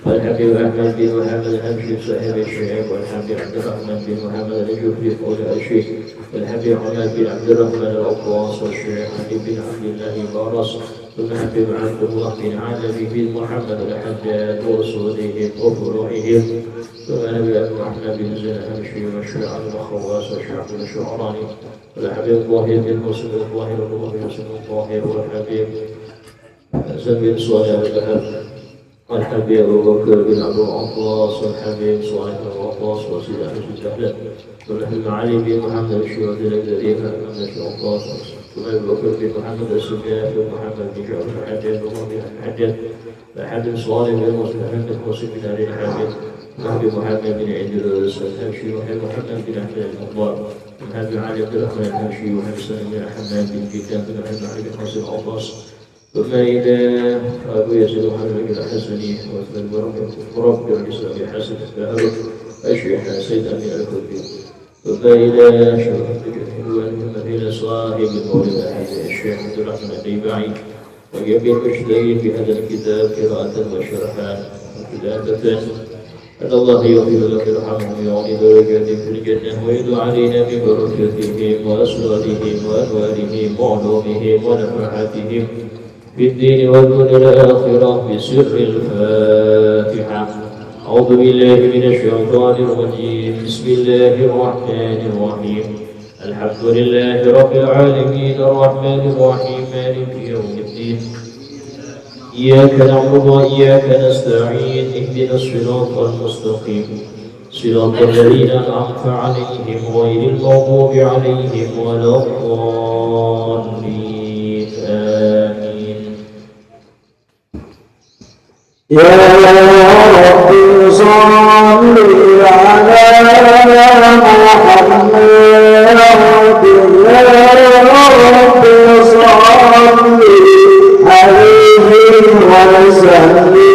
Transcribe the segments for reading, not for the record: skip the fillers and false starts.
والحبيب أحمد بن محمد الهمشي صاحب الشيخ، والحبيب عبد الرحمن بن محمد الجوفي قول الشيخ، والحبيب حماد بن عبد الرحمن الأقواس، والشيخ علي بن عبد الله بارس، والحبيب عبد الله بن علي بن محمد الحداد ورسولهم وفروعهم، والنبي أحمد بن زين الهمشي، والشيخ عبد الخواس، والشيخ عبد الشعراني، والحبيب الظاهر بن مسلم الظاهر الظاهر، والحبيب حسن بن صالح الذهب، والحبيب أبو بكر بن عبد العباس، والحبيب صالح بن العباس، وسيد أحمد الزهلة، والحبيب علي بن محمد الشهود الذي محمد العباس، وأبو بكر بن محمد السجاف، ومحمد بن جعفر الحجاج، ومحمد بن الحجاج، والحبيب صالح بن مسلم بن حسين بن علي الحبيب، وحبيب محمد بن إدريس الهمشي، وحبيب محمد بن أحمد الأخبار، وحبيب علي بن الرحمن الهمشي، وحبيب سليم بن حماد بن كتاب، وحبيب علي بن حسين العباس، ثم إلى أبو يزيد محمد الحسني، وثم مربي الإسلام حسن الثهر الشيخ سيد أمين الكردي، ثم إلى شرف الجهل، ثم إلى صاحب المولد الشيخ عبد الرحمن الرباعي، ويبي المجتهد في هذا الكتاب قراءة وشرحا وكتابة، أن الله يغفر لك يرحمه ويعلي درجاتهم في الجنة، ويدعو علينا ببركتهم وأسرارهم وأنوارهم وعلومهم ونفحاتهم في الدين والدنيا الآخرة بسر الفاتحة. أعوذ بالله من الشيطان الرجيم. بسم الله الرحمن الرحيم. الحمد لله رب العالمين الرحمن الرحيم مالك يوم الدين. إياك نعبد وإياك نستعين. اهدنا الصراط المستقيم صراط الذين أنعمت عليهم غير المغضوب عليهم ولا الضالين. آمين. يا رب صل على محمد، يا رب صل عليه وسلم،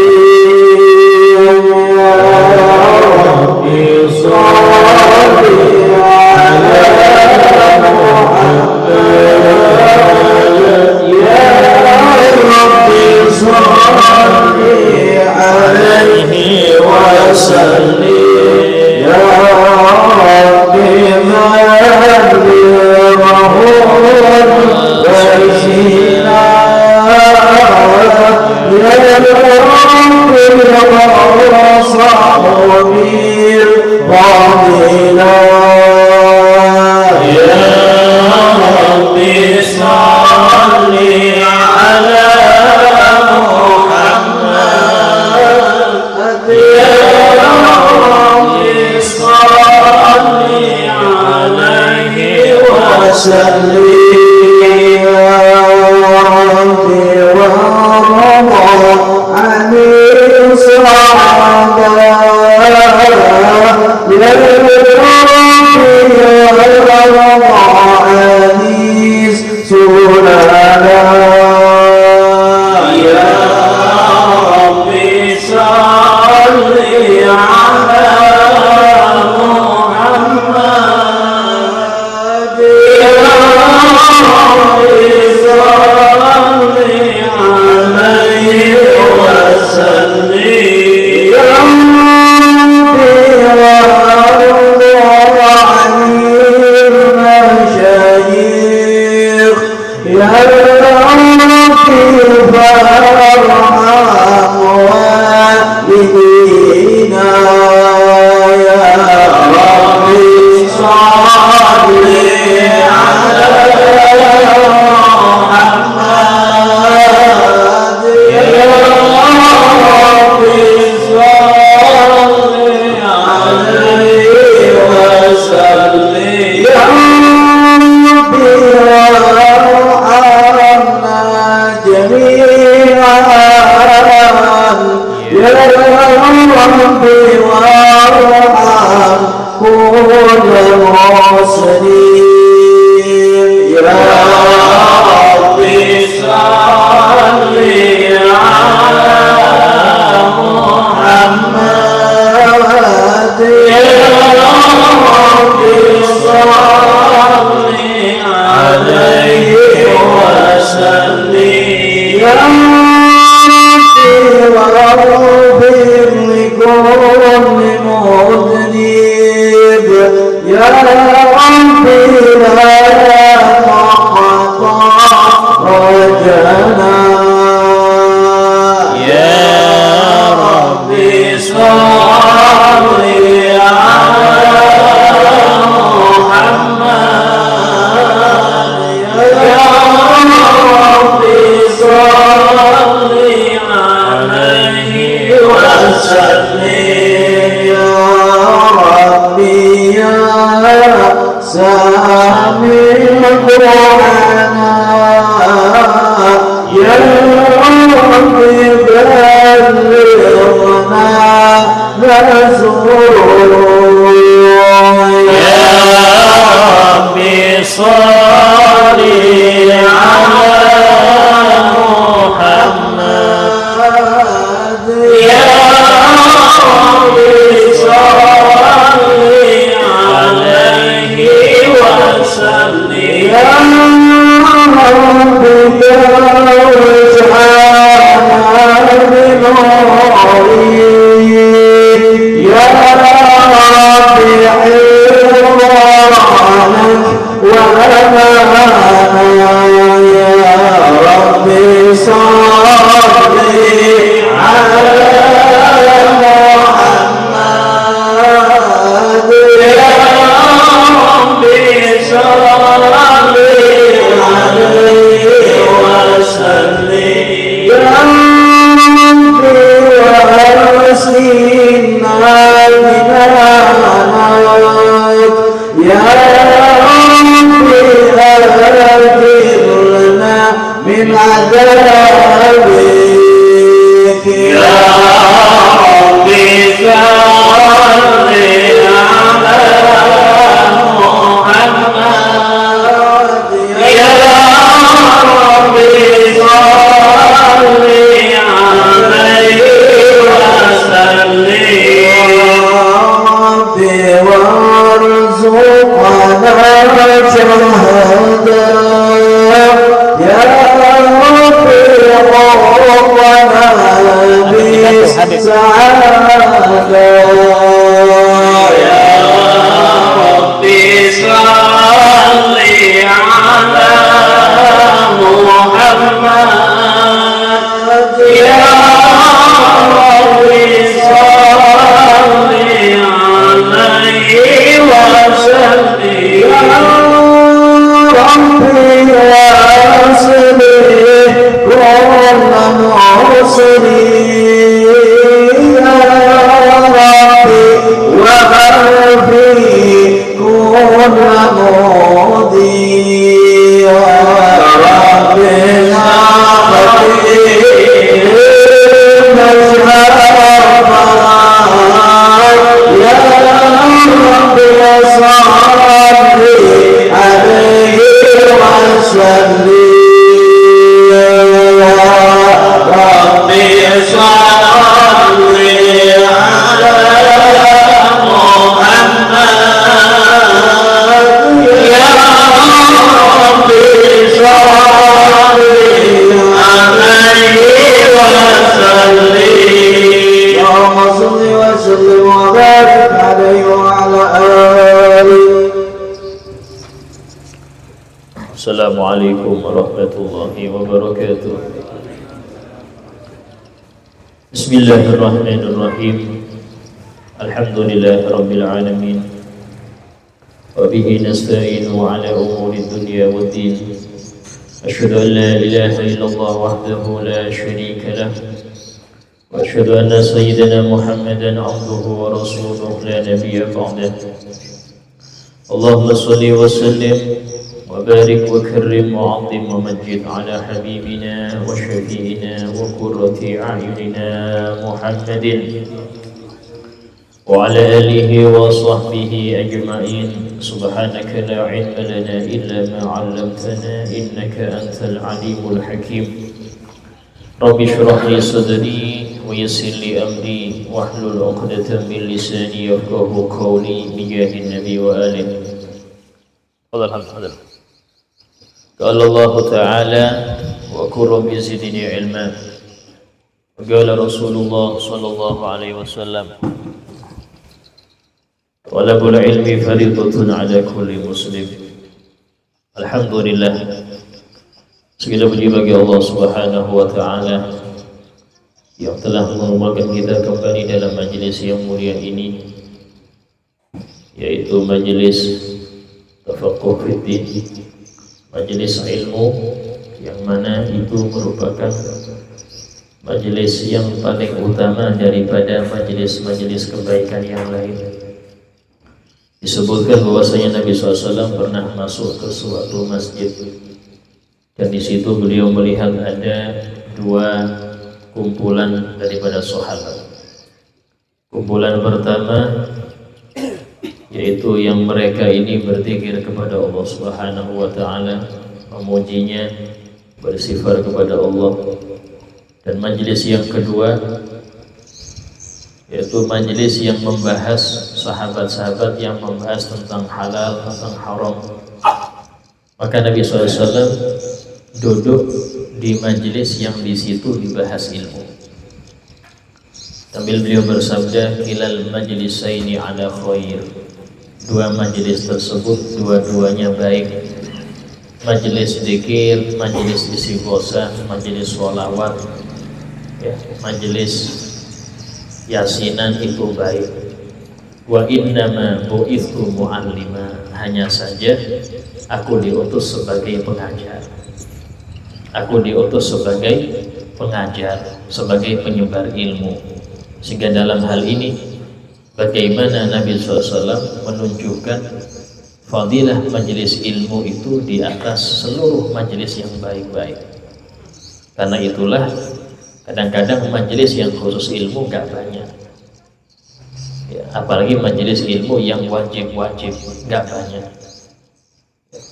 يا رب صل على محمد، يا رب صل عليه وسلم، يا رب وسلم يا ربي يا سامع دعانا يا ربي بلغنا نزور يا ربي صل على محمد يا ربي صل عليه وسلم يا ربي توجعنا بنوري يا ربي حرمانك وأمانا يا ربي صل على محمد يا ربي صل عليه وسلم يا ربي وارسلنا بنانك يا ربي أجرنا من عذابك يا ربي صل على محمد يا ربي صل عليه وسلم يا ربي وارزقنا جهدا يا ربي وقنا بالسعادة يا ربي صل على محمد يا ربي صل عليه وسلم يا ربي واصلي كل مرسلين يا ربي وغفري كل ماضي يا ربي نعمتي يا ربي صل عليه وسلم يا ربي صل على محمد يا ربي صل عليه وسلم اللهم صل وسلم وبارك عليه وعلى آله. Assalamualaikum warahmatullahi wabarakatuh. Bismillahirrahmanirrahim. Alhamdulillahi rabbil alamin. Wa bihi nasta'inu ala umuri dunya waddin. Asyhadu an la ilaha illallah wahdahu la syarika lah. Wa asyhadu anna sayyidina Muhammadan abduhu wa rasuluhu la nabiyya ba'dah. Allahumma salli wa sallim وبارك وكرم وعظم ومجد على حبيبنا وشفيعنا وقرة أعيننا محمد وعلى آله وصحبه أجمعين. سبحانك لا علم لنا إلا ما علمتنا إنك أنت العليم الحكيم. رب اشرح لي صدري ويسر لي أمري واحلل عقدة من لساني يفقهوا قولي بجاه النبي وآله. Alhamdulillah. Qala Allah Ta'ala wa qur rabbi zidni ilma. Qala Rasulullah sallallahu alaihi wasallam talabul ilmi fariidatun ala kulli muslim. Alhamdulillah, segala puji bagi Allah Subhanahu wa Ta'ala yang telah mengumpulkan kita kembali dalam majelis yang mulia ini, yaitu majelis Tafaqquh Fiddin, majelis ilmu yang mana itu merupakan majelis yang paling utama daripada majelis-majelis kebaikan yang lain. Disebutkan bahwasanya Nabi SAW pernah masuk ke suatu masjid, dan di situ beliau melihat ada dua kumpulan daripada sahabat. Kumpulan pertama yaitu yang mereka ini berzikir kepada Allah Subhanahu wa taala, memujinya, bersifat kepada Allah. Dan majelis yang kedua yaitu majelis yang membahas sahabat-sahabat yang membahas tentang halal, tentang haram. Maka Nabi SAW duduk di majelis yang di situ dibahas ilmu, sambil beliau bersabda, "Kilal majlisaini ala khair." Dua majelis tersebut dua-duanya baik. Majelis zikir, majelis istighosah, majelis sholawat, ya, majelis yasinan itu baik. Wa innama bu'ithu mu'allima, hanya saja aku diutus sebagai pengajar. Aku diutus sebagai pengajar, sebagai penyebar ilmu. Sehingga dalam hal ini bagaimana Nabi SAW menunjukkan fadilah majelis ilmu itu di atas seluruh majelis yang baik-baik. Karena itulah kadang-kadang majelis yang khusus ilmu gak banyak, ya, apalagi majelis ilmu yang wajib-wajib gak banyak.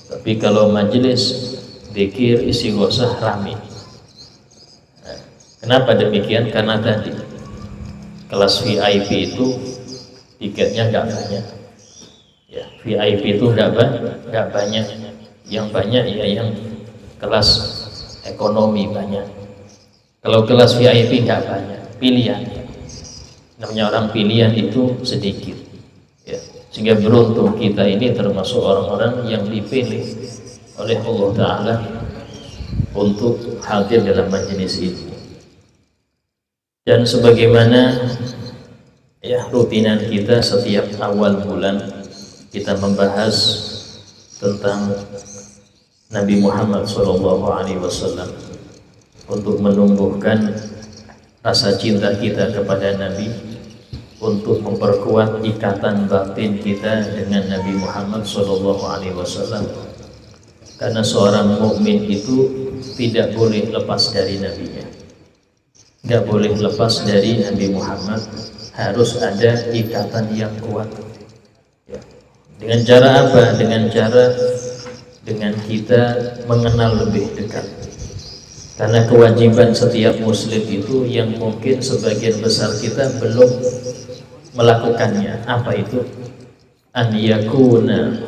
Tapi kalau majelis zikir istighosah rame. Nah, kenapa demikian? Karena tadi kelas VIP itu tiketnya gak banyak, ya, VIP itu gak banyak. Yang banyak ya yang kelas ekonomi banyak. Kalau kelas VIP nggak banyak, pilihan. Namanya orang pilihan itu sedikit, ya. Sehingga beruntung kita ini termasuk orang-orang yang dipilih oleh Allah Ta'ala untuk hadir dalam majelis ini. Dan sebagaimana ya rutinan kita setiap awal bulan, kita membahas tentang Nabi Muhammad SAW untuk menumbuhkan rasa cinta kita kepada Nabi, untuk memperkuat ikatan batin kita dengan Nabi Muhammad SAW. Karena seorang mukmin itu tidak boleh lepas dari Nabi-Nya, nggak boleh lepas dari Nabi Muhammad, harus ada ikatan yang kuat. Ya. Dengan cara apa? Dengan kita mengenal lebih dekat. Karena kewajiban setiap muslim itu yang mungkin sebagian besar kita belum melakukannya. Apa itu? An yakuna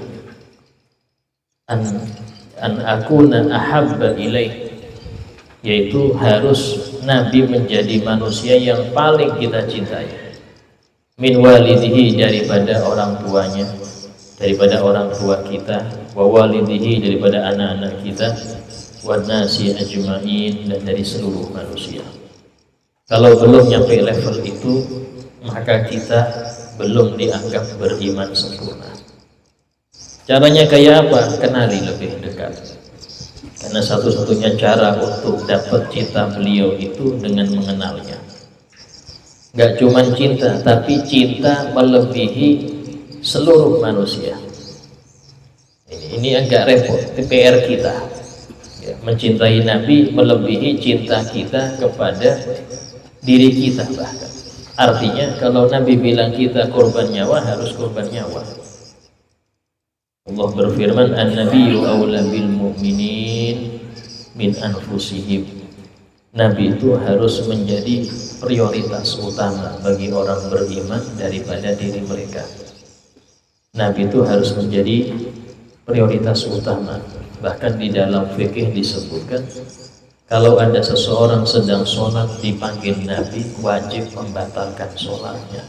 an akuna ahabba ilaih, yaitu harus Nabi menjadi manusia yang paling kita cintai. Min walidihi, daripada orang tuanya, daripada orang tua kita, wa walidihi, daripada anak-anak kita, wa nasi ajma'in, dan dari seluruh manusia. Kalau belum nyampe level itu, maka kita belum dianggap beriman sempurna. Caranya kayak apa? Kenali lebih dekat. Karena satu-satunya cara untuk dapat cinta beliau itu dengan mengenalnya. Gak cuma cinta, tapi cinta melebihi seluruh manusia. Ini agak repot, itu PR kita. Ya, mencintai Nabi melebihi cinta kita kepada diri kita bahkan. Artinya kalau Nabi bilang kita korban nyawa, harus korban nyawa. Allah berfirman, An-Nabiyyu awla bil mu'minin min anfusihim. Nabi itu harus menjadi prioritas utama bagi orang beriman daripada diri mereka. Nabi itu harus menjadi prioritas utama. Bahkan di dalam fikih disebutkan, kalau ada seseorang sedang sholat dipanggil Nabi, wajib membatalkan sholatnya.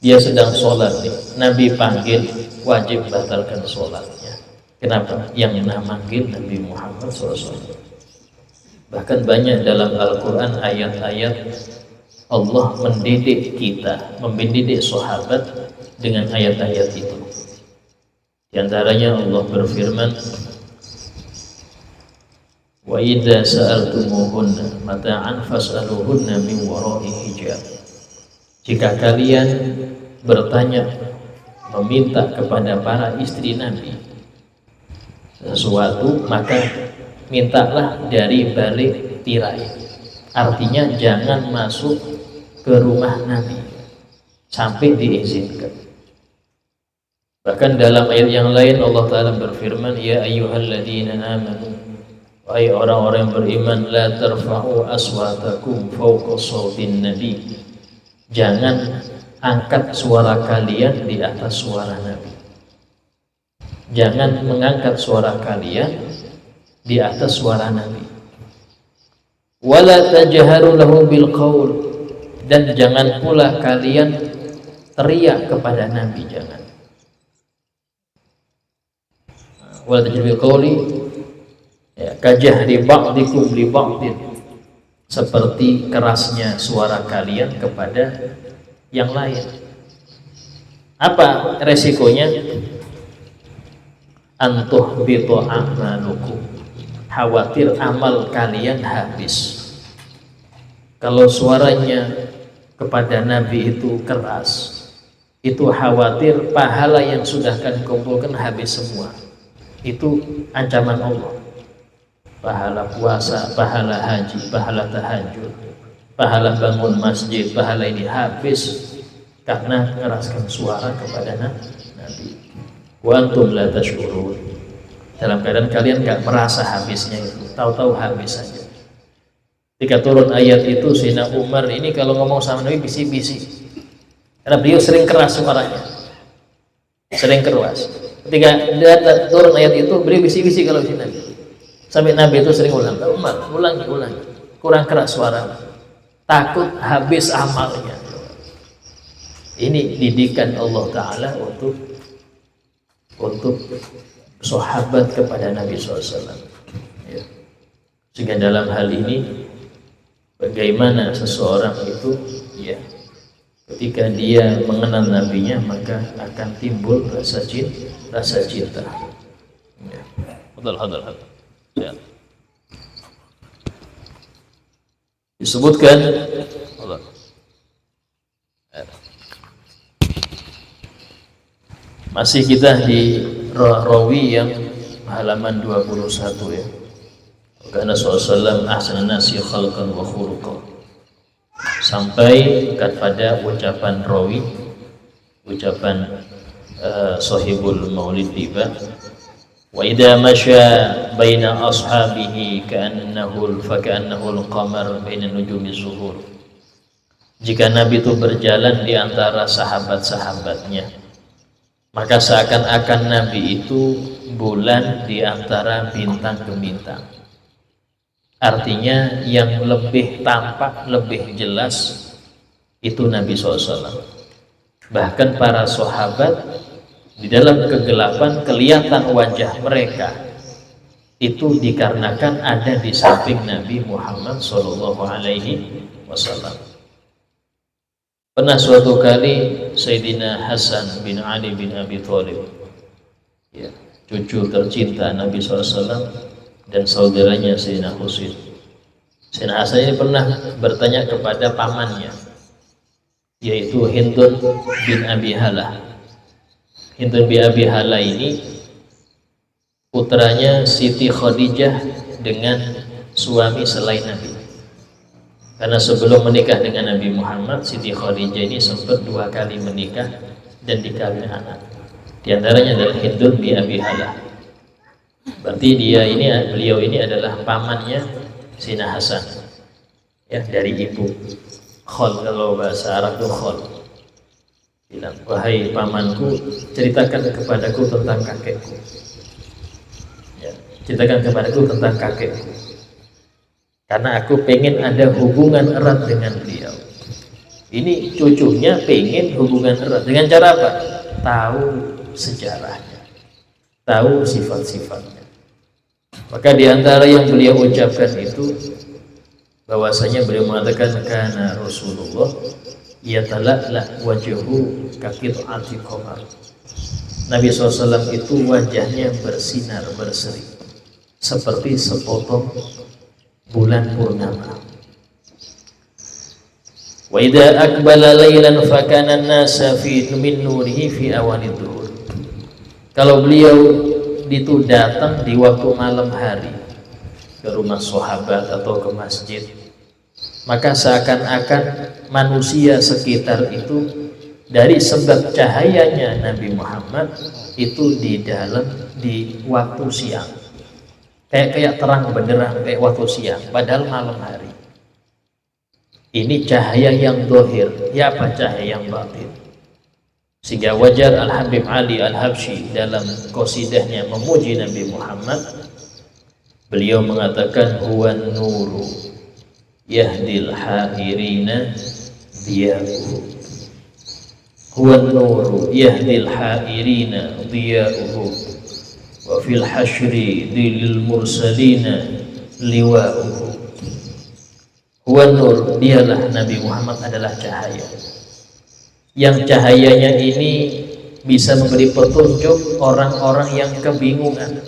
Dia sedang sholat nih, Nabi panggil, wajib batalkan sholatnya. Kenapa? Yang manggil Nabi Muhammad SAW. Bahkan banyak dalam Al-Quran ayat-ayat Allah mendidik kita, mendidik sahabat dengan ayat-ayat itu. Di antaranya Allah berfirman, Wa idza sa'altumuhunna mata'an fas'aluhunna min wara'i hijab. Jika kalian bertanya, meminta kepada para istri Nabi sesuatu, maka mintalah dari balik tirai. Artinya jangan masuk ke rumah Nabi sampai diizinkan. Bahkan dalam ayat yang lain Allah Ta'ala berfirman, ya ayyuhalladzina amanu, wahai orang-orang yang beriman, la tarfa'u aswatakum fawqa sawtin nabi, jangan angkat suara kalian di atas suara Nabi. Jangan mengangkat suara kalian di atas suara Nabi. Wala tajharu lahu bil qaul, dan jangan pula kalian teriak kepada Nabi, jangan. Wala tajharu bil qauli, ya, kajahri ba'dikum li ba'din, seperti kerasnya suara kalian kepada yang lain. Apa resikonya? Antuh bitu amalukum, khawatir amal kalian habis. Kalau suaranya kepada Nabi itu keras, itu khawatir pahala yang sudah kalian kumpulkan habis semua. Itu ancaman Allah. Pahala puasa, pahala haji, pahala tahajud, pahala bangun masjid, pahala ini habis karena mengeraskan suara kepada Nabi. Wa antum la tashkurun, dalam keadaan kalian nggak merasa habisnya itu, tahu-tahu habis saja. Ketika turun ayat itu, Sayyidina Umar ini kalau ngomong sama Nabi bisik-bisik, karena beliau sering keras suaranya, sering keras. Ketika turun ayat itu, beliau bisik-bisik kalau si Nabi. Sampai Nabi itu sering ulang, Umar, ulangi, kurang keras suara, takut habis amalnya. Ini didikan Allah Ta'ala untuk sahabat kepada Nabi SAW. Ya. Sehingga dalam hal ini, bagaimana seseorang itu, ya, ketika dia mengenal Nabinya, maka akan timbul rasa cinta. Ya. Hadal. Ya. Disebutkan Allah. Masih kita di rawi yang halaman 21 ya. Karena Rasulullah ahsanan nasi khalqan wa khuluqan, sampai kepada ucapan rawi, ucapan sahibul maulid tiba, wa idza masya baina ashabihi ka'annahu al-qamar baina nujumi zuhur. Jika Nabi itu berjalan di antara sahabat-sahabatnya, maka seakan-akan Nabi itu bulan di antara bintang ke bintang. Artinya yang lebih tampak, lebih jelas itu Nabi SAW. Bahkan para sahabat di dalam kegelapan kelihatan wajah mereka itu dikarenakan ada di samping Nabi Muhammad SAW. Pernah suatu kali Sayyidina Hasan bin Ali bin Abi Thalib, ya, cucu tercinta Nabi SAW, dan saudaranya Sayyidina Husain. Sayyidina Hasan ini pernah bertanya kepada pamannya, yaitu Hindun bin Abi Halah. Hindun bin Abi Halah ini putranya Siti Khadijah dengan suami selain Nabi. Karena sebelum menikah dengan Nabi Muhammad, Siti Khadijah ini sempat 2 kali menikah dan dikawin anak. Di antaranya adalah Hindun bin Abi Halah. Berarti beliau ini adalah pamannya Sayyidina Hasan, ya, dari ibu. Khol, kalau bahasa Arab itu khol. Bilang, wahai pamanku, ceritakan kepadaku tentang kakekku. Ya, ceritakan kepadaku tentang kakekku. Karena aku pengen ada hubungan erat dengan beliau. Ini cucunya pengen hubungan erat. Dengan cara apa? Tahu sejarahnya, tahu sifat-sifatnya. Maka diantara yang beliau ucapkan itu, bahwasanya beliau mengatakan, kana Rasulullah yatala'la wajhu kaqit'ati qamar. Nabi SAW itu wajahnya bersinar berseri seperti sepotong bulan purnama. Wa idza aqbala lailan fakana an-nasa fi min nurihi fi awalid dhuhur. Kalau beliau itu datang di waktu malam hari ke rumah sahabat atau ke masjid, maka seakan-akan manusia sekitar itu dari sebab cahayanya Nabi Muhammad itu di waktu siang, kayak terang benderang kayak waktu siang, padahal malam hari. Ini cahaya yang zahir, ya apa cahaya yang batin. Sehingga wajar Al-Habib Ali Al-Habsyi dalam qasidahnya memuji Nabi Muhammad, beliau mengatakan huwan nuru yahdil hairina diya'uhu. Huwan nuru yahdil hairina diya'uhu wa fil hasyri dilil mursalina liwa'uhu. Huwan nur, dialah Nabi Muhammad adalah cahaya. Yang cahayanya ini bisa memberi petunjuk orang-orang yang kebingungan.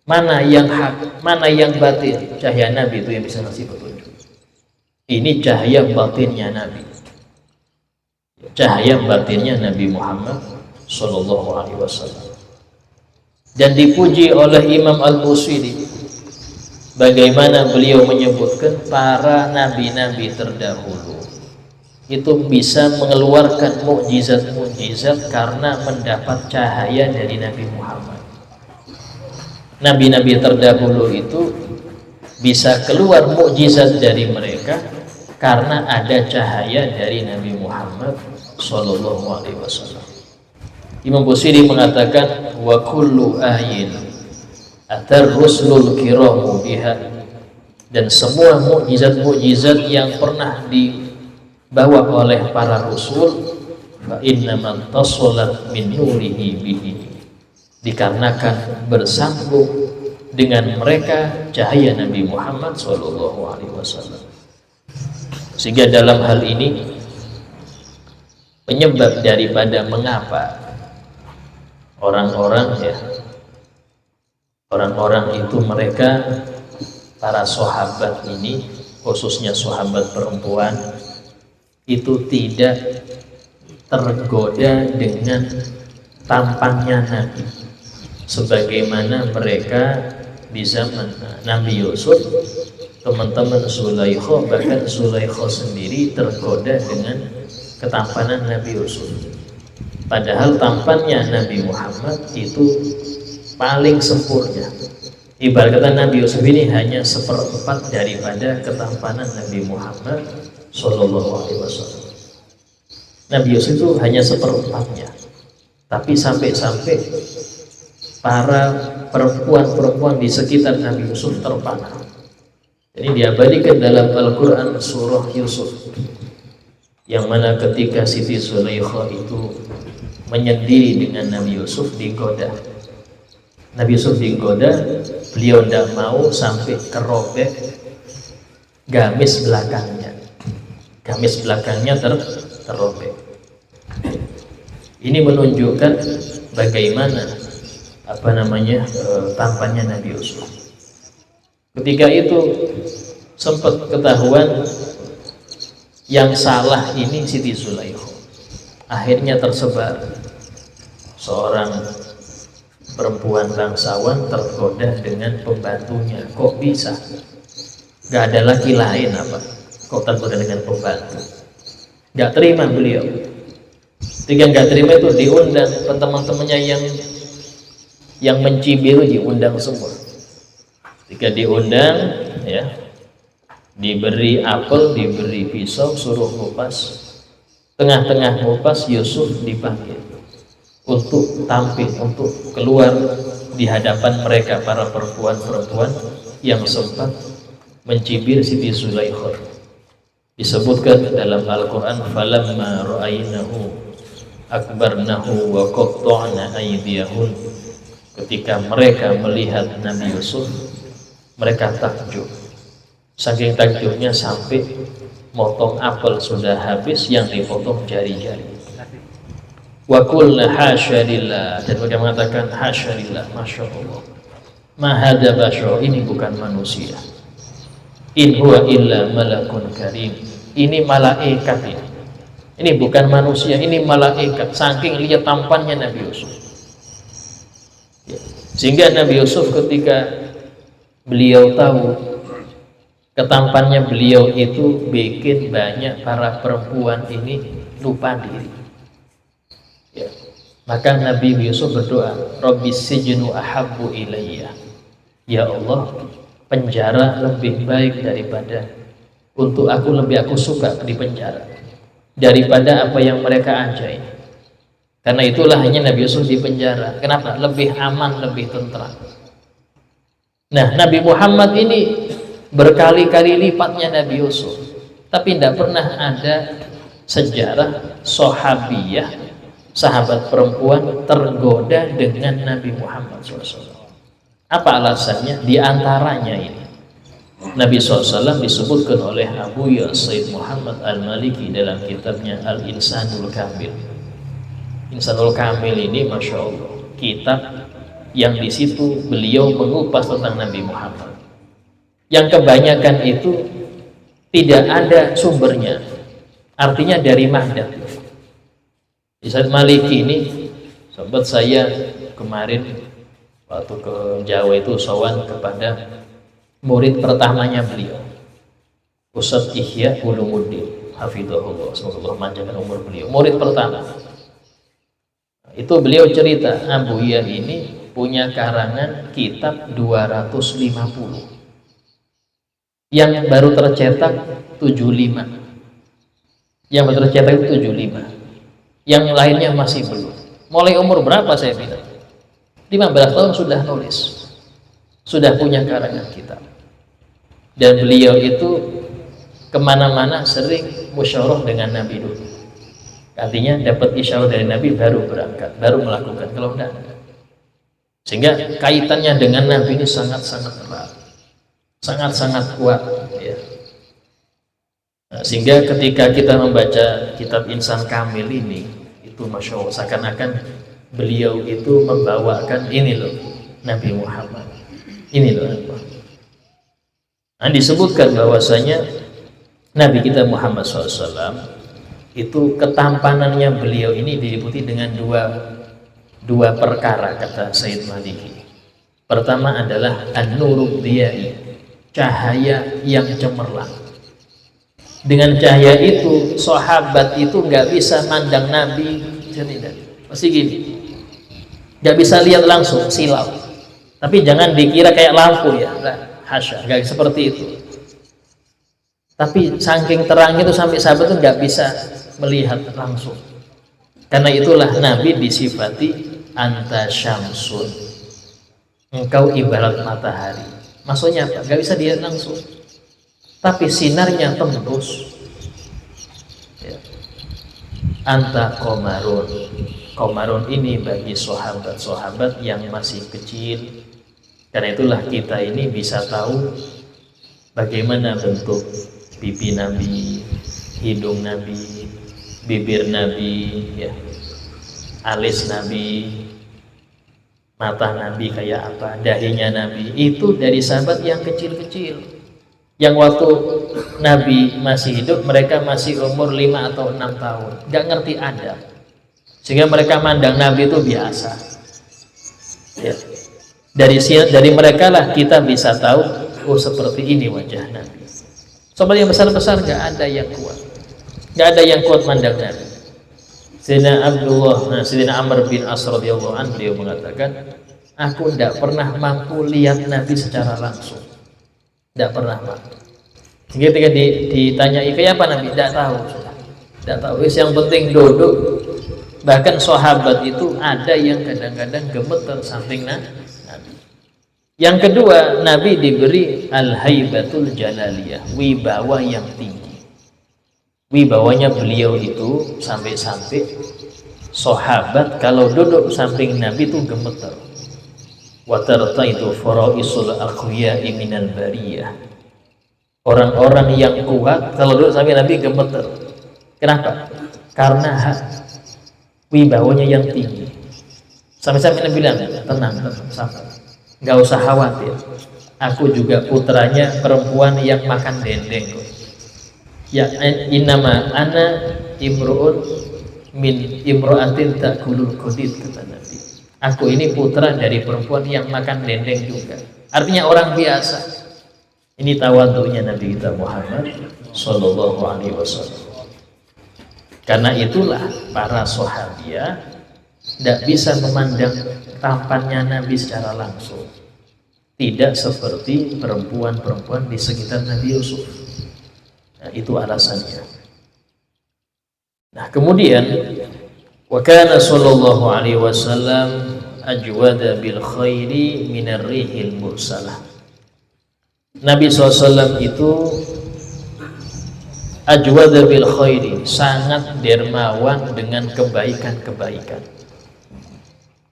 Mana yang hak, mana yang batin. Cahaya Nabi itu yang bisa ngasih petunjuk. Ini cahaya batinnya Nabi. Cahaya batinnya Nabi Muhammad sallallahu alaihi wasallam. Dan dipuji oleh Imam Al-Busiri, bagaimana beliau menyebutkan para nabi-nabi terdahulu itu bisa mengeluarkan mukjizat-mukjizat karena mendapat cahaya dari Nabi Muhammad. Nabi-nabi terdahulu itu bisa keluar mukjizat dari mereka karena ada cahaya dari Nabi Muhammad sallallahu alaihi wasallam. Imam Busiri mengatakan wa kullu ayin atar rusulul kiramu biha, dan semua mukjizat-mukjizat yang pernah dibawa oleh para rasul fa innaman tasalat min nurihi bihi, dikarenakan bersambung dengan mereka cahaya Nabi Muhammad sallallahu alaihi wasallam. Sehingga dalam hal ini penyebab daripada mengapa orang-orang itu mereka para sahabat ini, khususnya sahabat perempuan, itu tidak tergoda dengan tampannya Nabi sebagaimana mereka di zaman Nabi Yusuf. Teman-teman Zulaikha, bahkan Zulaikha sendiri tergoda dengan ketampanan Nabi Yusuf, padahal tampannya Nabi Muhammad itu paling sempurna. Ibarat kata Nabi Yusuf ini hanya seperempat daripada ketampanan Nabi Muhammad sallallahu alaihi wasallam. Nabi Yusuf itu hanya seperempatnya, tapi sampai-sampai para perempuan-perempuan di sekitar Nabi Yusuf terpana. Ini diabadikan dalam Al-Quran surah Yusuf, yang mana ketika Siti Zulaikha itu menyendiri dengan Nabi Yusuf digoda. Nabi Yusuf digoda, beliau tidak mau sampai kerobek gamis belakangnya. Gamis belakangnya terrobek. Ini menunjukkan bagaimana tampannya Nabi Yusuf. Ketika itu sempat ketahuan yang salah ini Siti Zulaikha. Akhirnya tersebar seorang perempuan bangsawan tergoda dengan pembantunya. Kok bisa? Gak ada laki lain apa? Kok tergoda dengan pembantu? Gak terima beliau. Ketika gak terima itu diundang teman-temannya yang mencibir, diundang semua. Ketika diundang, ya, diberi apel, diberi pisau, suruh ngupas. Tengah-tengah ngupas, Yusuf dipanggil untuk tampil, untuk keluar di hadapan mereka, para perempuan-perempuan yang sempat mencibir Siti Zulaikha. Disebutkan dalam Al-Quran, falamma ra'aynahu akbarnahu wa qatta'na aydiyahun. Ketika mereka melihat Nabi Yusuf, mereka takjub. Saking takjubnya sampai motong apel sudah habis, yang dipotong jari-jari. Wa qulna hasya lillah, dan mereka mengatakan hasya lillah, masya Allah, Mahada bashar, ini bukan manusia. In huwa illa malakun karim. Ini malaikat ini. Ini bukan manusia, ini malaikat. Saking lihat tampannya Nabi Yusuf. Ya. Sehingga Nabi Yusuf ketika beliau tahu ketampannya beliau itu bikin banyak para perempuan ini lupa diri. Ya. Maka Nabi Yusuf berdoa, Rabbis sijnu ahabbu ilayya. Ya Allah, penjara lebih baik daripada untuk aku, lebih aku suka di penjara daripada apa yang mereka anjai. Karena itulah hanya Nabi Yusuf di penjara. Kenapa? Lebih aman, lebih tentram. Nah, Nabi Muhammad ini berkali-kali lipatnya Nabi Yusuf, tapi tidak pernah ada sejarah sahabiyah, sahabat perempuan tergoda dengan Nabi Muhammad SAW. Apa alasannya? Di antaranya ini Nabi SAW disebutkan oleh Abu Said Muhammad Al-Maliki dalam kitabnya Al-Insanul Kamil. Insanul Kamil ini Masya Allah kitab yang di situ beliau mengupas tentang Nabi Muhammad, yang kebanyakan itu tidak ada sumbernya, artinya dari Maghdad. Said Maliki ini sahabat saya kemarin waktu ke Jawa itu sowan kepada murid pertamanya beliau, Ustadz Ihya Ulumuddin hafizahullah, semoga Allah manjangkan umur beliau. Murid pertama itu beliau cerita, Abu Iya ini punya karangan kitab 250 yang baru tercetak 75, yang baru tercetak itu 75, yang lainnya masih belum. Mulai umur berapa saya bilang? 15 tahun sudah nulis, sudah punya karangan kitab. Dan beliau itu kemana-mana sering musyawarah dengan Nabi dulu. Artinya dapat isyarat dari Nabi baru berangkat, baru melakukan, kalau enggak. Sehingga kaitannya dengan Nabi ini sangat-sangat erat, sangat-sangat kuat ya. Nah, sehingga ketika kita membaca kitab Insan Kamil ini, itu Masya Allah seakan-akan beliau itu membawakan ini loh Nabi Muhammad, ini loh. Nah, disebutkan bahwasanya Nabi kita Muhammad SAW itu ketampanannya beliau ini diliputi dengan dua perkara, kata Sayyid Maliki. Pertama adalah an-nurud diyai, cahaya yang cemerlang. Dengan cahaya itu sahabat itu nggak bisa mandang Nabi, pasti gini, nggak bisa lihat langsung, silau. Tapi jangan dikira kayak lampu ya, hasya, nggak seperti itu. Tapi saking terangnya itu sampai sahabat itu nggak bisa melihat langsung. Karena itulah Nabi disifati anta syamsun, engkau ibarat matahari. Maksudnya apa? Nggak bisa dilihat langsung, tapi sinarnya tembus. Ya. Anta komarun. Komarun ini bagi sahabat-sahabat yang masih kecil. Karena itulah kita ini bisa tahu bagaimana bentuk pipi Nabi, hidung Nabi, bibir Nabi, ya, alis Nabi, mata Nabi kayak apa, dahinya Nabi. Itu dari sahabat yang kecil-kecil, yang waktu Nabi masih hidup mereka masih umur 5 atau 6 tahun, nggak ngerti adab, sehingga mereka mandang Nabi itu biasa ya. Dari mereka lah kita bisa tahu, oh seperti ini wajah Nabi. Sahabat yang besar-besar nggak ada yang kuat, nggak ada yang kuat mandang Nabi. Sayyidina Amr bin As radhiyallahu anhu beliau mengatakan, aku tidak pernah mampu lihat Nabi secara langsung, tidak pernah mampu. Sehingga ketika ditanyai kayak apa Nabi, tidak tahu, tidak tahu. Yang penting duduk. Bahkan sahabat itu ada yang kadang-kadang gemeter samping Nabi. Yang kedua, Nabi diberi al-haibatul jalaliyah, wibawa yang tinggi. Wibawanya beliau itu sampai-sampai sahabat kalau duduk samping Nabi itu gemeter. Wa tartaitu faraisul aqwiya'i minal bariyah. Orang-orang yang kuat kalau duduk samping Nabi gemeter. Kenapa? Karena wibawanya yang tinggi. Sampai-sampai Nabi bilang, tenang, sabar. nggak usah khawatir, aku juga putranya perempuan yang makan dendeng. Ya innama ana imru'un min imro'atin ta'kulul qadid, kata Nabi. Aku ini putra dari perempuan yang makan dendeng juga. Artinya orang biasa. Ini tawadhu'nya Nabi kita Muhammad sallallahu alaihi wasallam. Karena itulah para sahabiah tidak bisa memandang tampannya Nabi secara langsung. Tidak seperti perempuan-perempuan di sekitar Nabi Yusuf. Nah, itu alasannya. Nah, kemudian wa kana sallallahu alaihi wasallam ajwada bil khairi minar rihil mursalah. Nabi SAW itu ajwada bil khairi, sangat dermawan dengan kebaikan-kebaikan.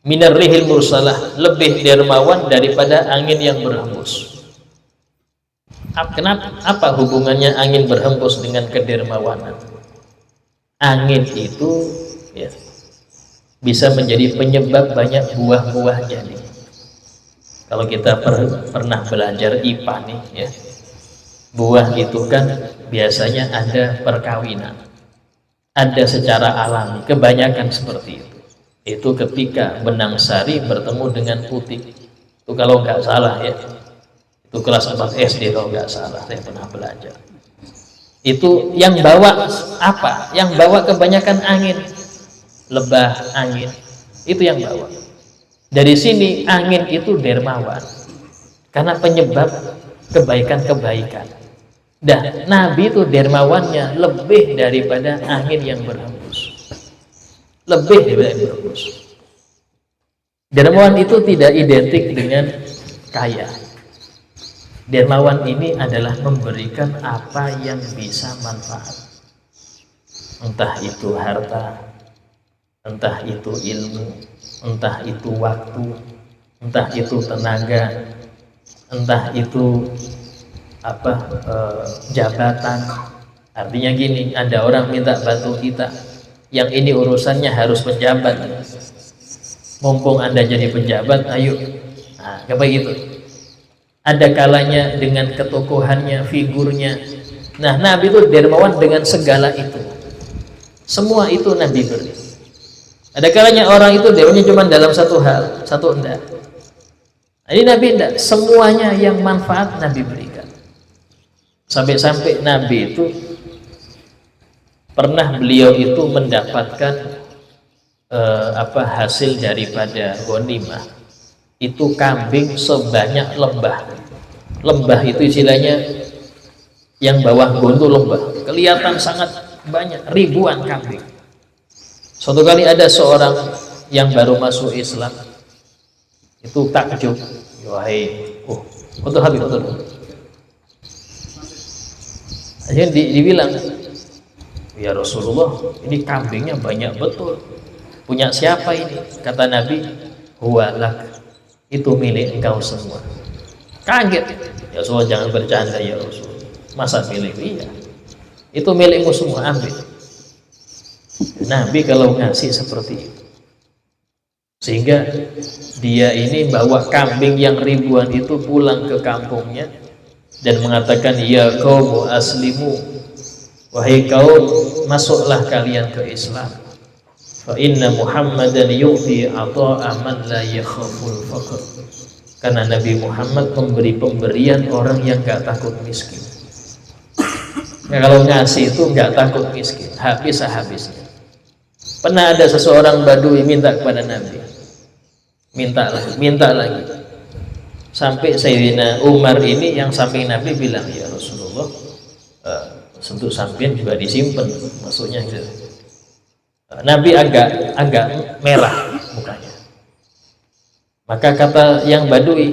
Minar rihil mursalah, lebih dermawan daripada angin yang berhembus. Kenapa? Apa hubungannya angin berhembus dengan kedermawanan? Angin itu ya, bisa menjadi penyebab banyak buah-buah jadi. Kalau kita pernah belajar IPA nih ya, buah itu kan biasanya ada perkawinan, ada secara alami, kebanyakan seperti itu. Itu ketika benang sari bertemu dengan putih, itu kalau nggak salah ya, itu kelas 4 SD kalau nggak salah, saya pernah belajar. Itu yang bawa apa? Yang bawa kebanyakan angin, lebah angin, itu yang bawa. Dari sini angin itu dermawan karena penyebab kebaikan-kebaikan. Dan Nabi itu dermawannya lebih daripada angin yang berhembus, lebih daripada yang berhembus. Dermawan itu tidak identik dengan kaya. Dermawan ini adalah memberikan apa yang bisa manfaat, entah itu harta, entah itu ilmu, entah itu waktu, entah itu tenaga, entah itu jabatan. Artinya gini, ada orang minta bantu kita, yang ini urusannya harus pejabat, mumpung Anda jadi pejabat, ayo. Nah, kayak begitu. Ada kalanya dengan ketokohannya, figurnya. Nah, Nabi itu dermawan dengan segala itu. Semua itu Nabi beri. Ada kalanya orang itu dermawannya cuma dalam satu hal, satu enggak. Ini Nabi enggak, semuanya yang manfaat Nabi berikan. Sampai-sampai Nabi itu pernah beliau itu mendapatkan hasil daripada ghanimah. Itu kambing sebanyak lembah. Lembah itu istilahnya yang bawah gontu lembah. Kelihatan sangat banyak, ribuan kambing. Suatu kali ada seorang yang baru masuk Islam, itu takjub, wahai, betul Habib, betul. Akhirnya dibilang, ya Rasulullah, ini kambingnya banyak betul. Punya siapa ini? Kata Nabi, huwalak, itu milik engkau semua. Kaget, ya Rasulullah, jangan bercanda ya Rasulullah. Masa milik? Iya, itu milikmu semua, ambil. Nabi kalau ngasih seperti itu, sehingga dia ini bawa kambing yang ribuan itu pulang ke kampungnya dan mengatakan, ya kaum aslimu, wahai kaum, masuklah kalian ke Islam. Fa inna Muhammadan yu'ti ata'a man la yakhaful faqr. Karena Nabi Muhammad memberi pemberian orang yang gak takut miskin. Ya, kalau ngasih itu gak takut miskin, habis-habisnya. Pernah ada seseorang Badui minta kepada Nabi, minta lagi, sampai Sayyidina Umar ini yang samping Nabi bilang, ya Rasulullah, untuk sampean juga disimpan, maksudnya gitu. Nabi agak merah mukanya. Maka kata yang Badui,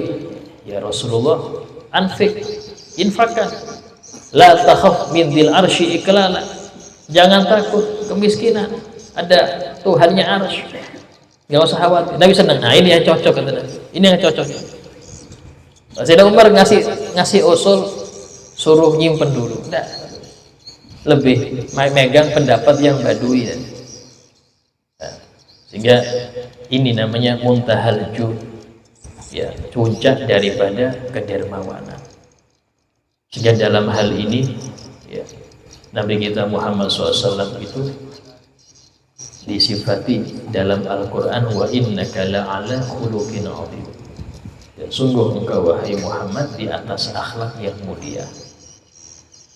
ya Rasulullah, anfik, infakkan, la takhaf min dzil arsy iklala, jangan takut kemiskinan, ada Tuhannya arsy, nggak usah khawatir. Nabi senang. Nah, ini yang cocok, kata Nabi, ini yang cocok. Sayyidina Umar ngasih usul, suruh nyimpen dulu, enggak, lebih megang pendapat yang Badui. Sehingga ini namanya muntahal jud. ya puncak daripada kedermawanan. Sehingga dalam hal ini ya, Nabi kita Muhammad SAW itu disifati dalam Al-Quran, wa innaka la'ala khuluqin 'adzim. Ya, sungguh engkau wahai Muhammad di atas akhlak yang mulia.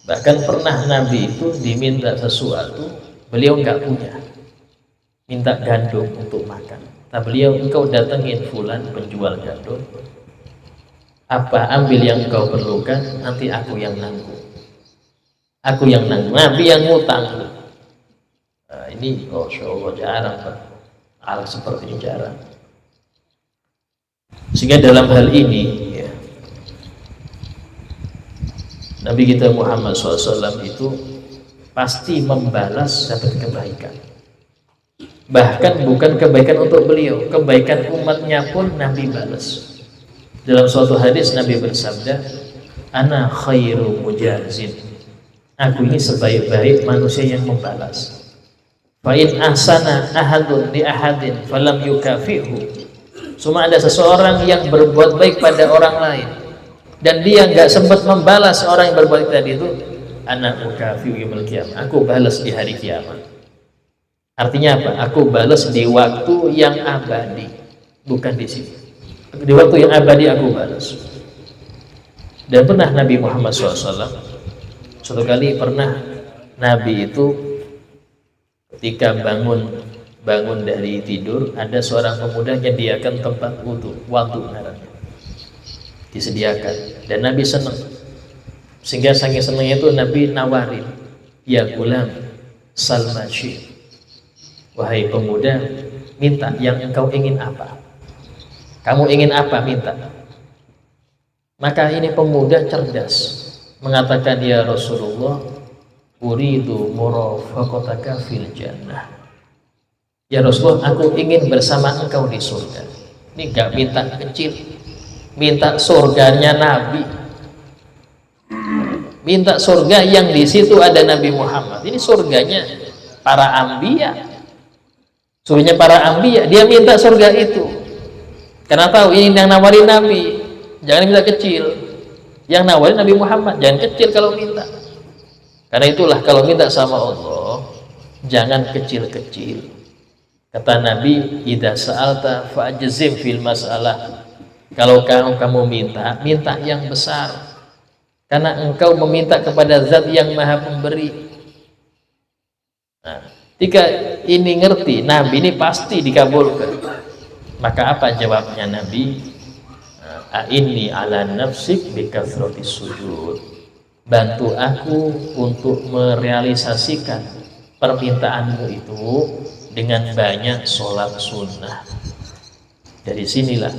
Bahkan pernah Nabi itu diminta sesuatu, beliau nggak punya, minta gandum untuk makan. Tapi beliau, engkau datengin fulan penjual gandum, apa ambil yang engkau perlukan, nanti aku yang nanggung. Aku yang nanggung, Nabi yang ngutang. Nah, ini Masya Allah jarang, Pak. Hal seperti ini jarang. Sehingga dalam hal ini ya, Nabi kita Muhammad SAW itu pasti membalas dapat kebaikan. Bahkan bukan kebaikan untuk beliau, kebaikan umatnya pun Nabi balas. Dalam suatu hadis Nabi bersabda, ana khairu mujazin, aku ini sebaik-baik manusia yang membalas. Fa in ahsana ahadun li ahadin falam yukafihu, cuma ada seseorang yang berbuat baik pada orang lain dan dia nggak sempat membalas orang yang berbuat tadi itu, ana ukafihu yaumil qiyamah, aku balas di hari kiamat. Artinya apa? Aku balas di waktu yang abadi, bukan di sini. Di waktu yang abadi aku balas. Dan pernah Nabi Muhammad SAW suatu kali pernah Nabi itu ketika bangun dari tidur, ada seorang pemuda yang menyediakan tempat wudhu namanya disediakan, dan Nabi senang, sehingga saking senangnya itu Nabi nawarin, ya gulam salmashi, wahai pemuda, minta yang engkau ingin apa, kamu ingin apa, minta. Maka ini pemuda cerdas mengatakan, ya Rasulullah, uridu murafaqataka fil jannah. Ya Rasulullah, aku ingin bersama engkau di surga. Ini gak minta kecil, minta surganya Nabi, minta surga yang di situ ada Nabi Muhammad. Ini surganya para ambiya, surganya para ambiya. Dia minta surga itu karena tahu ini yang nawarin Nabi. Jangan minta kecil, yang nawarin Nabi Muhammad. Jangan kecil kalau minta. Karena itulah kalau minta sama Allah jangan kecil-kecil. Kata Nabi, idza sa'alta fa'jzim fil mas'alah. Kalau kamu minta, minta yang besar. Karena engkau meminta kepada Zat yang Maha Pemberi. Nah, ketika ini ngerti, Nabi ini pasti dikabulkan. Maka apa jawabnya Nabi? A'inni ala nafsik bikathrati sujud. Bantu aku untuk merealisasikan permintaanmu itu dengan banyak sholat sunnah. Dari sinilah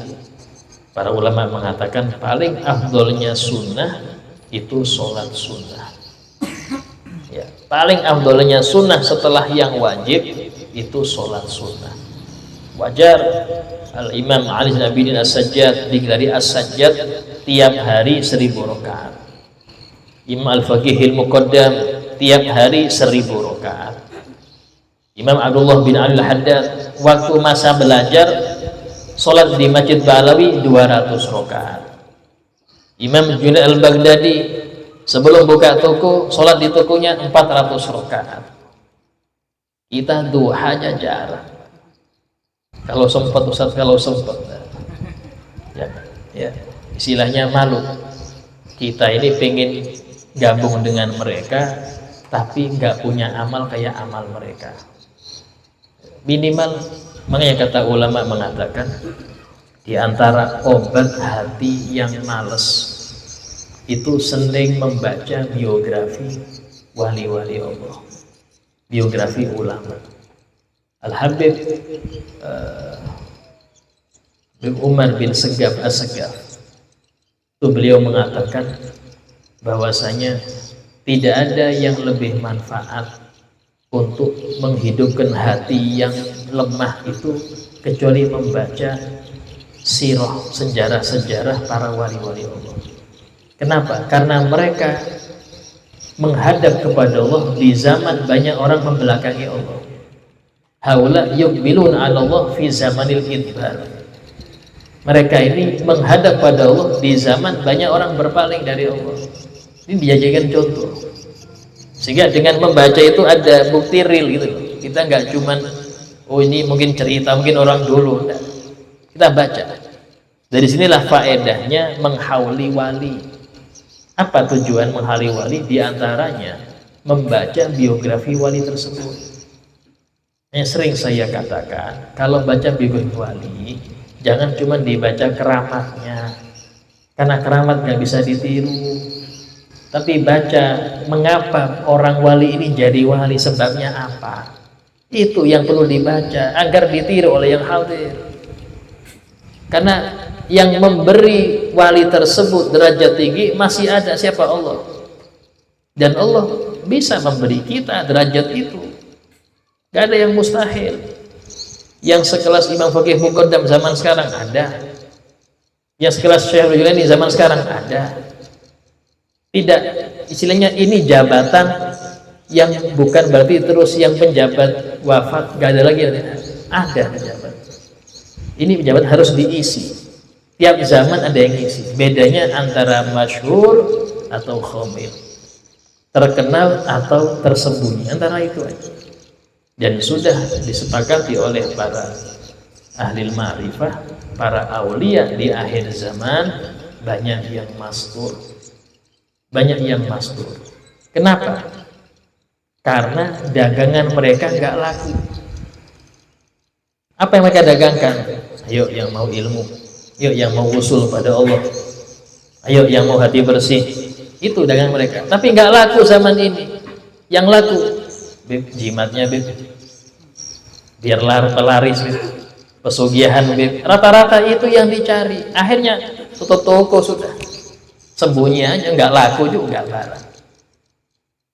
para ulama mengatakan paling afdolnya sunnah itu sholat sunnah. Ya, paling afdolnya sunnah setelah yang wajib itu sholat sunnah. Wajar Al-Imam Ali bin Abi Thalib As-Sajjad digelari As-Sajjad tiap hari 1000 rakaat. Imam Al-Faqihil Muqaddam tiap hari 1000 rakaat. Imam Abdullah bin Ali Al-Haddad waktu masa belajar sholat di Masjid Ba'alawi 200 rakaat. Imam Junaid Al-Baghdadi sebelum buka toko sholat di tokonya 400 rakaat. Kita duhanya jarang. Kalau sempat Ustaz, kalau sempat ya, istilahnya malu. Kita ini pengen gabung dengan mereka tapi nggak punya amal kayak amal mereka. Minimal, makanya kata ulama mengatakan di antara obat hati yang males itu sering membaca biografi wali-wali Allah, biografi ulama. Al-Habib bin Umar bin Segaf As-Segaf itu beliau mengatakan bahwasanya tidak ada yang lebih manfaat untuk menghidupkan hati yang lemah itu kecuali membaca sirah, sejarah-sejarah para wali-wali Allah. Kenapa? Karena mereka menghadap kepada Allah di zaman banyak orang membelakangi Allah. Haula yuqbilun 'ala Allah fi zamanil idbar. Mereka ini menghadap pada Allah di zaman banyak orang berpaling dari Allah. Ini dijadikan contoh. Sehingga dengan membaca itu ada bukti real gitu loh. Kita nggak cuman oh ini mungkin cerita, mungkin orang dulu. Enggak. Kita baca. Dari sinilah faedahnya menghauli wali. Apa tujuan menghauli wali? Di antaranya membaca biografi wali tersebut. Yang sering saya katakan, kalau baca biografi wali, jangan cuma dibaca keramatnya, karena keramat nggak bisa ditiru. Tapi baca mengapa orang wali ini jadi wali, sebabnya apa. Itu yang perlu dibaca agar ditiru oleh yang hadir. Karena yang memberi wali tersebut derajat tinggi masih ada, siapa? Allah. Dan Allah bisa memberi kita derajat itu. Gak ada yang mustahil. Yang sekelas Imam Faqih Muqaddam zaman sekarang ada. Yang sekelas Syekh Al-Jilani zaman sekarang ada. Tidak, istilahnya ini jabatan yang bukan berarti terus yang penjabat wafat gak ada lagi. Ada pejabat. Ini pejabat harus diisi. Tiap zaman ada yang isi. Bedanya antara masyhur atau khamil, terkenal atau tersembunyi, antara itu aja. Dan sudah disepakati oleh para ahli ma'rifah, para aulia di akhir zaman, banyak yang mastur. Banyak yang mastur. Kenapa? Karena dagangan mereka nggak laku. Apa yang mereka dagangkan? Ayo yang mau ilmu, ayo yang mau usul pada Allah, ayo yang mau hati bersih. Itu dagangan mereka. Tapi nggak laku zaman ini. Yang laku beb, jimatnya beb, biar pelaris beb, pesugihan beb, rata-rata itu yang dicari. Akhirnya tutup toko sudah, sembunyi aja, nggak laku juga, nggak barang.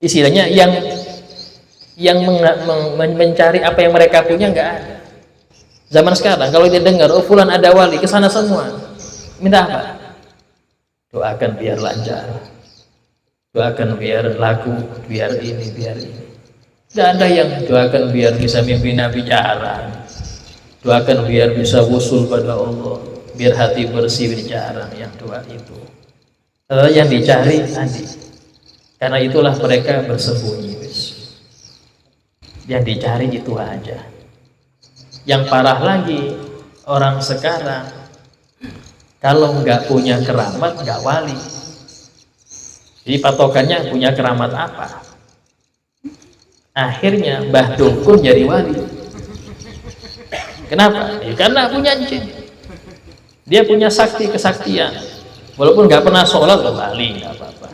Istilahnya yang mencari apa yang mereka punya nggak ada. Zaman sekarang kalau dia dengar oh fulan ada wali, kesana semua. Minta apa? Doakan biar lancar, doakan biar laku, biar ini, biar ini. Tidak ada yang doakan biar bisa mimpi Nabi, jarang. Doakan biar bisa wusul pada Allah, biar hati bersih, jarang yang doa itu. Yang dicari tadi, karena itulah mereka bersembunyi. Yang dicari itu aja. Yang parah lagi, orang sekarang kalau nggak punya keramat nggak wali. Jadi patokannya punya keramat apa? Akhirnya Mbah Dukun jadi wali. Kenapa? Ya, karena punya jin. Dia punya sakti kesaktian. Walaupun nggak pernah sholat wali, nggak apa-apa.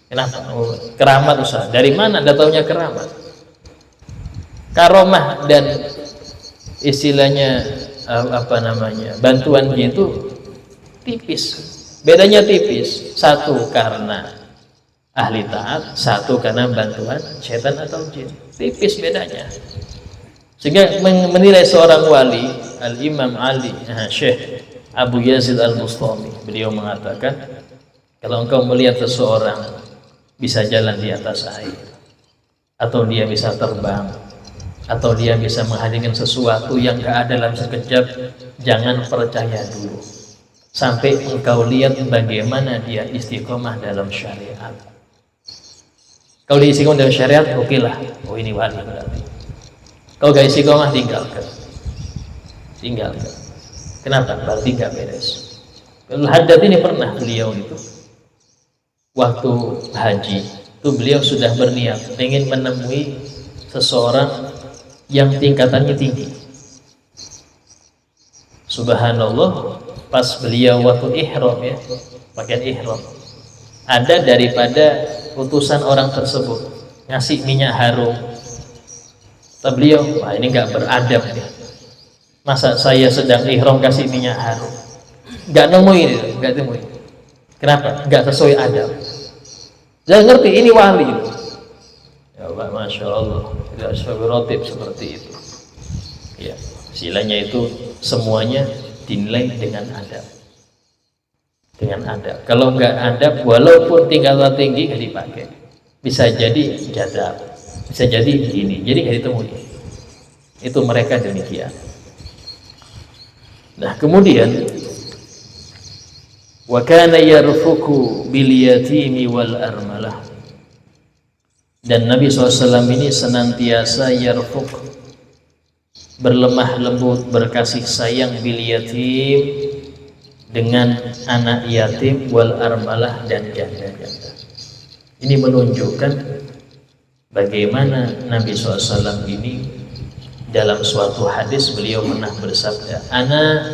Kenapa? Oh, keramat usah. Dari mana datangnya keramat? Karomah dan istilahnya apa namanya, bantuan gitu tipis. Bedanya tipis. Satu karena ahli taat, satu karena bantuan setan atau jin. Tipis bedanya. Sehingga menilai seorang wali, Al-Imam Ali Syekh Abu Yazid Al-Bustami, beliau mengatakan, kalau engkau melihat seseorang bisa jalan di atas air, atau dia bisa terbang, atau dia bisa menghadirkan sesuatu yang gak ada dalam sekejap, jangan percaya dulu sampai engkau lihat bagaimana dia istiqomah dalam syariat. Kalau dia istiqomah dalam syariat, oke lah, oh ini wali berarti. Kalau gak istiqomah, tinggalkan. Kenapa? Berarti gak beres. Al-Haddad ini pernah beliau itu waktu haji itu beliau sudah berniat ingin menemui seseorang yang tingkatannya tinggi. Subhanallah, pas beliau waktu ihram ya, pakaian ihram, ada daripada utusan orang tersebut ngasih minyak harum. Kata beliau, wah ini nggak beradab nih. Masa saya sedang ihram kasih minyak harum? Nggak nemuin, nggak temuin. Kenapa? Nggak sesuai adab. Jangan ngerti ini wali. Ya Allah, Masya Allah, tidak seberotip seperti itu. Ya, istilahnya itu semuanya dinilai dengan adab. Dengan adab. Kalau nggak adab, walaupun tingkatan tinggi nggak dipakai. Bisa jadi jadab, bisa jadi ini. Jadi nggak ditemui. Itu mereka demikian. Nah kemudian wa kana yarfuku bil yatimi wal armalah. Dan Nabi SAW ini senantiasa yarfuk, berlemah lembut, berkasih sayang bil yatim, dengan anak yatim, wal armalah, dan janda-janda. Ini menunjukkan bagaimana Nabi SAW ini dalam suatu hadis beliau pernah bersabda, ana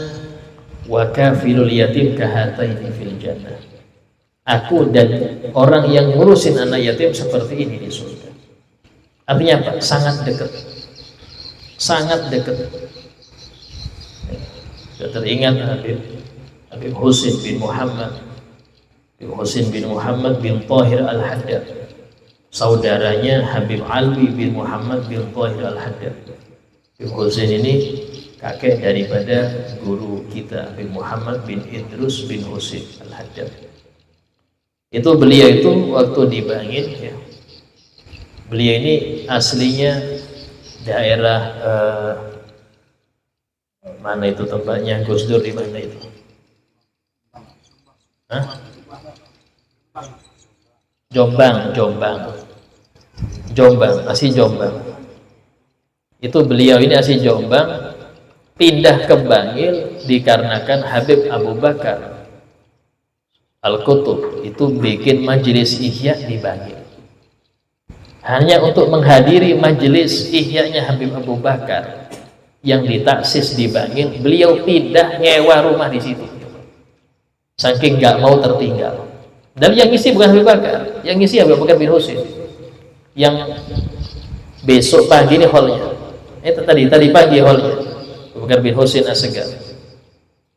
wa kafilul yatim kahataini fil jannah. Aku dan orang yang ngurusin anak yatim seperti ini di surga. Artinya apa? Sangat dekat. Sangat dekat. Saya teringat Habib Husin bin Muhammad bin Tahir Al-Haddad, saudaranya Habib Alwi bin Muhammad bin Tahir Al-Haddad. Habib Husin ini kakek daripada guru kita Habib Muhammad bin Idrus bin Husin Al-Haddad. Itu beliau itu waktu di Bangil ya, beliau ini aslinya daerah mana itu tempatnya Gus Dur, di mana itu? Hah? Jombang, asli Jombang. Itu beliau ini asli Jombang, pindah ke Bangil dikarenakan Habib Abu Bakar Al-Qutub itu bikin majelis ihya di Bangil. Hanya untuk menghadiri majelis ihyanya Habib Abu Bakar yang ditaksis di Bangil, beliau pindah nyewa rumah di situ. Saking nggak mau tertinggal. Dan yang ngisi bukan Habib Bakar, yang ngisi Habib Bakar bin Husin. Yang besok pagi ini hallnya. Tadi pagi hallnya Habib Bakar bin Husin As-Segar.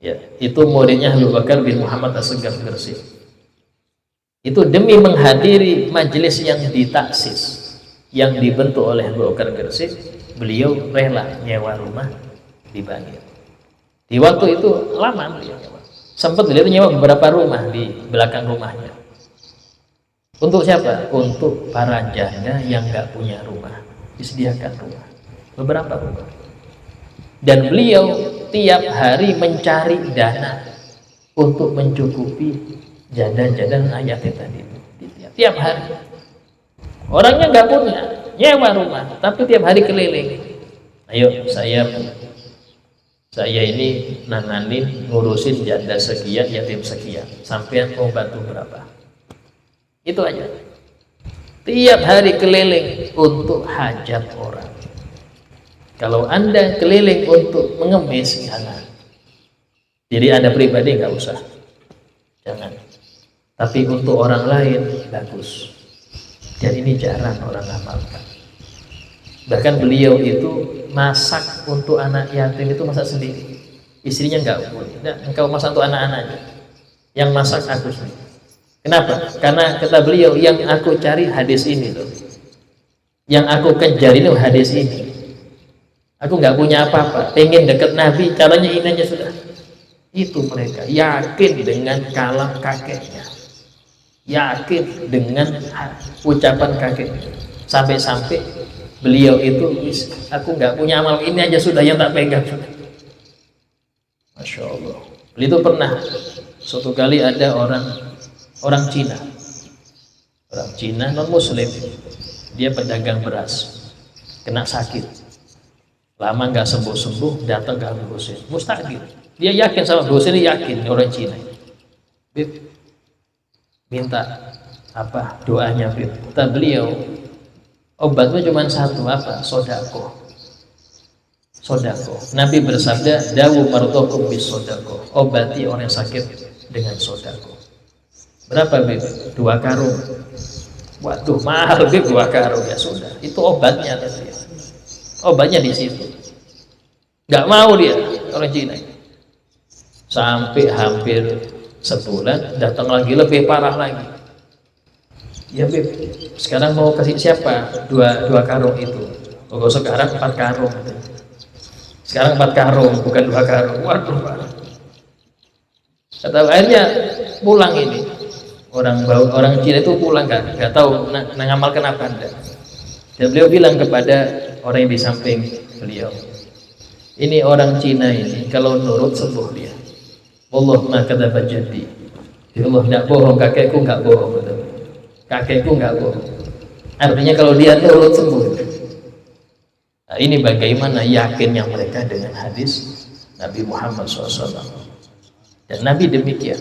Ya, itu muridnya Habib Bakar bin Muhammad As-Segar Gresik. Itu demi menghadiri majelis yang ditaksis, yang dibentuk oleh Habib Bakar Gresik, beliau rela nyewa rumah di Bangil. Di waktu itu lama beliau nyewa. Sempat beliau nyewa beberapa rumah di belakang rumahnya. Untuk siapa? Untuk para janda yang nggak punya rumah, disediakan rumah, beberapa rumah. Dan beliau tiap hari mencari dana untuk mencukupi janda-janda yatim tadi. Tiap hari. Orangnya nggak punya, nyewa rumah, tapi tiap hari keliling. Ayo saya ini nanganin, ngurusin janda sekian, yatim sekian. Sampean mau bantu berapa? Itu aja. Tiap hari keliling untuk hajat orang. Kalau Anda keliling untuk mengemis, jangan. Jadi Anda pribadi nggak usah, jangan. Tapi untuk orang lain bagus. Dan ini jarang orang amalkan. Bahkan beliau itu masak untuk anak yatim itu masak sendiri. Istrinya nggak boleh. Nah, engkau masak untuk anak-anaknya. Yang masak aku sendiri. Kenapa? Karena kata beliau, yang aku cari hadis ini loh. Yang aku kejar ini hadis ini. Aku nggak punya apa-apa, pengen deket Nabi, caranya ini aja sudah. Itu mereka yakin dengan kalam kakeknya, yakin dengan ucapan kakeknya. Sampai-sampai beliau itu, aku nggak punya amal, ini aja sudah yang tak pegang sudah. Masya Allah. Beliau itu pernah suatu kali ada orang Cina non Muslim, dia pedagang beras, kena sakit. Lama nggak sembuh-sembuh, datang ke Habib Husin, mustajib. Dia yakin sama Habib Husin, yakin orang Cina. Bib, minta apa doanya Bib? Kata beliau, obatnya cuma satu, apa? Sodako. Nabi bersabda, dawu mardokum bis sodako. Obati orang yang sakit dengan sodako. Berapa Bib? 2 karung. Waduh, mahal Bib, 2 karung. Ya sudah, itu obatnya tadi. Obatnya di situ. Nggak mau dia orang Cina. Sampai hampir sebulan, datang lagi lebih parah lagi. Ya Bib, sekarang mau kasih siapa? 2 karung itu. Oh, sekarang 4 karung. Sekarang 4 karung, bukan 2 karung. Waduh, parah. Kata akhirnya pulang ini. Orang Cina itu pulang kan, nggak tahu ngamalkan apa Anda. Dan beliau bilang kepada orang yang di samping beliau, ini orang Cina ini kalau nurut sembuh dia. Wallah ma kadzaba jadi. Ya Allah tidak bohong, kakekku nggak bohong, kakekku nggak bohong. Artinya kalau dia nurut sembuh. Nah, ini bagaimana yakinnya mereka dengan hadis Nabi Muhammad SAW. Dan Nabi demikian.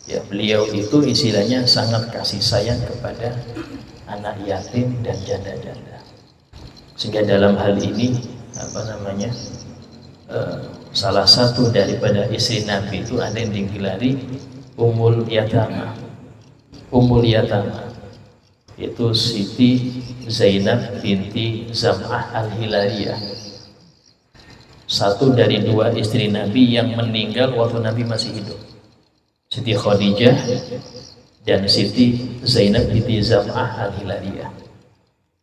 Ya, beliau itu istilahnya sangat kasih sayang kepada anak yatim dan janda-janda. Sehingga dalam hal ini salah satu daripada istri Nabi itu ada yang digelari Ummul Yatama. Ummul Yatama itu Siti Zainab binti Zam'ah Al-Hilaliyah, satu dari dua istri Nabi yang meninggal waktu Nabi masih hidup, Siti Khadijah dan Siti Zainab binti Zam'ah Al-Hilaliyah.